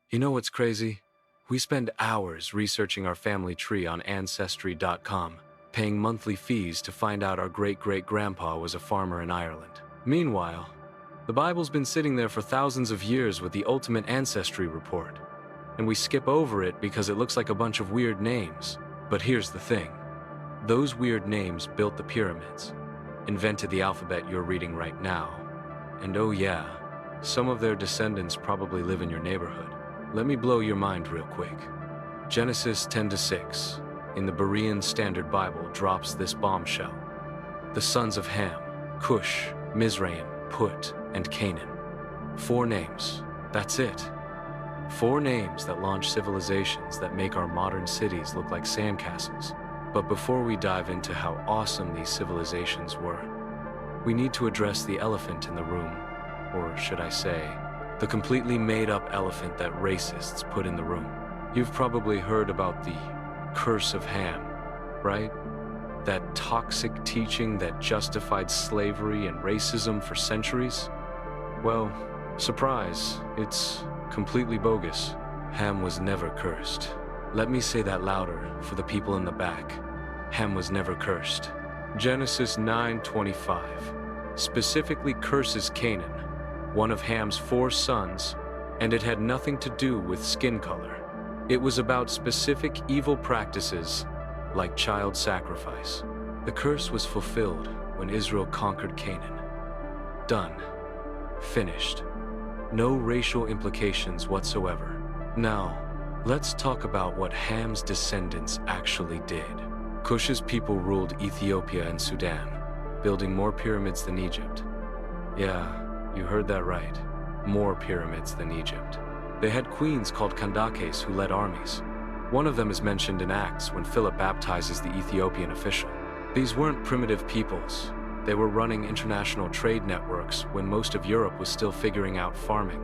You know what's crazy? We spend hours researching our family tree on ancestry.com, paying monthly fees to find out our great-great-grandpa was a farmer in Ireland. Meanwhile, the Bible's been sitting there for thousands of years with the ultimate ancestry report, and we skip over it because it looks like a bunch of weird names. But here's the thing. Those weird names built the pyramids, invented the alphabet you're reading right now, and oh yeah, some of their descendants probably live in your neighborhood. Let me blow your mind real quick. Genesis 10:6 in the Berean Standard Bible drops this bombshell. The sons of Ham, Cush, Mizraim, Put, and Canaan. 4 names. That's it. 4 names that launch civilizations that make our modern cities look like sandcastles. But before we dive into how awesome these civilizations were, we need to address the elephant in the room, or should I say, the completely made-up elephant that racists put in the room. You've probably heard about the curse of Ham, right? That toxic teaching that justified slavery and racism for centuries? Well, surprise, it's completely bogus. Ham was never cursed. Let me say that louder for the people in the back. Ham was never cursed. Genesis 9:25 specifically curses Canaan, one of Ham's 4 sons, and it had nothing to do with skin color. It was about specific evil practices, like child sacrifice. The curse was fulfilled when Israel conquered Canaan. Done. Finished. No racial implications whatsoever. Now, let's talk about what Ham's descendants actually did. Cush's people ruled Ethiopia and Sudan, building more pyramids than Egypt. Yeah, you heard that right. More pyramids than Egypt. They had queens called Kandakes who led armies. One of them is mentioned in Acts when Philip baptizes the Ethiopian official. These weren't primitive peoples. They were running international trade networks when most of Europe was still figuring out farming.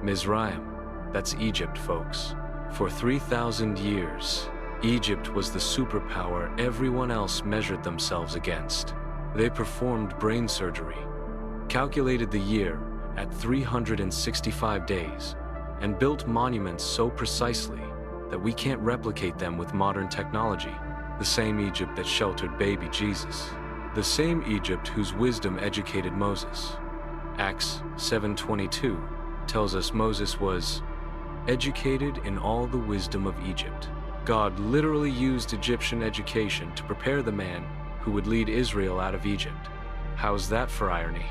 Mizraim, that's Egypt, folks. For 3,000 years, Egypt was the superpower everyone else measured themselves against. They performed brain surgery, calculated the year at 365 days, and built monuments so precisely that we can't replicate them with modern technology. The same Egypt that sheltered baby Jesus. The same Egypt whose wisdom educated Moses. Acts 7:22 tells us Moses was educated in all the wisdom of Egypt. God literally used Egyptian education to prepare the man who would lead Israel out of Egypt. How's that for irony?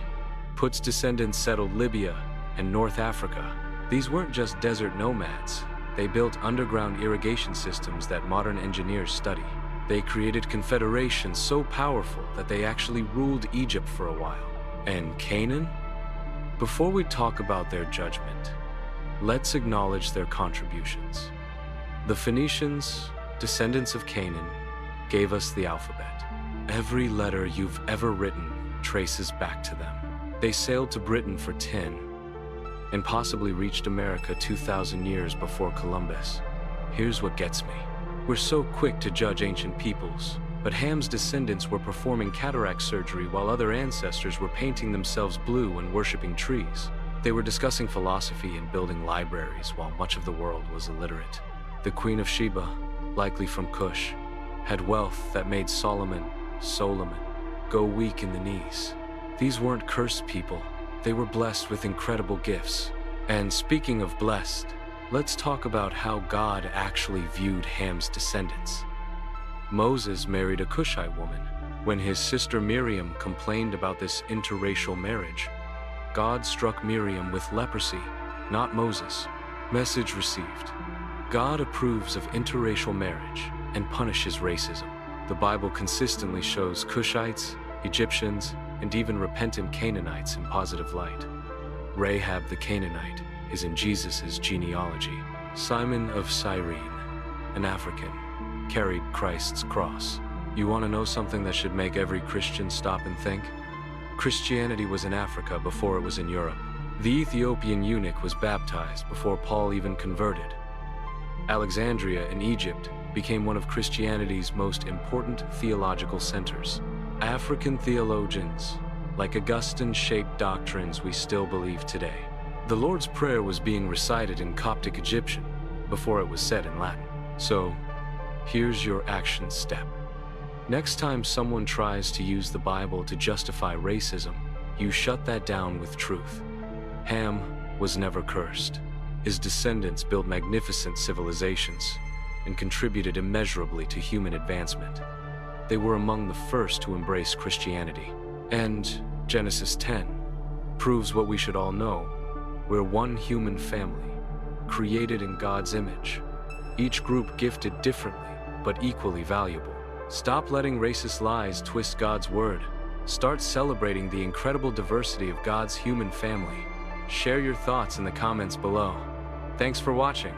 Put's descendants settled Libya and North Africa. These weren't just desert nomads. They built underground irrigation systems that modern engineers study. They created confederations so powerful that they actually ruled Egypt for a while. And Canaan? Before we talk about their judgment, let's acknowledge their contributions. The Phoenicians, descendants of Canaan, gave us the alphabet. Every letter you've ever written traces back to them. They sailed to Britain for 10 and possibly reached America 2,000 years before Columbus. Here's what gets me. We're so quick to judge ancient peoples, but Ham's descendants were performing cataract surgery while other ancestors were painting themselves blue and worshiping trees. They were discussing philosophy and building libraries while much of the world was illiterate. The Queen of Sheba, likely from Cush, had wealth that made Solomon, go weak in the knees. These weren't cursed people. They were blessed with incredible gifts. And speaking of blessed, let's talk about how God actually viewed Ham's descendants. Moses married a Cushite woman. When his sister Miriam complained about this interracial marriage, God struck Miriam with leprosy, not Moses. Message received. God approves of interracial marriage and punishes racism. The Bible consistently shows Cushites, Egyptians, and even repentant Canaanites in positive light. Rahab the Canaanite is in Jesus' genealogy. Simon of Cyrene, an African, carried Christ's cross. You want to know something that should make every Christian stop and think? Christianity was in Africa before it was in Europe. The Ethiopian eunuch was baptized before Paul even converted. Alexandria in Egypt became one of Christianity's most important theological centers. African theologians, like Augustine, shaped doctrines we still believe today. The Lord's Prayer was being recited in Coptic Egyptian before it was said in Latin. So, here's your action step. Next time someone tries to use the Bible to justify racism, you shut that down with truth. Ham was never cursed. His descendants built magnificent civilizations and contributed immeasurably to human advancement. They were among the first to embrace Christianity. And Genesis 10 proves what we should all know. We're one human family, created in God's image. Each group gifted differently, but equally valuable. Stop letting racist lies twist God's word. Start celebrating the incredible diversity of God's human family. Share your thoughts in the comments below. Thanks for watching.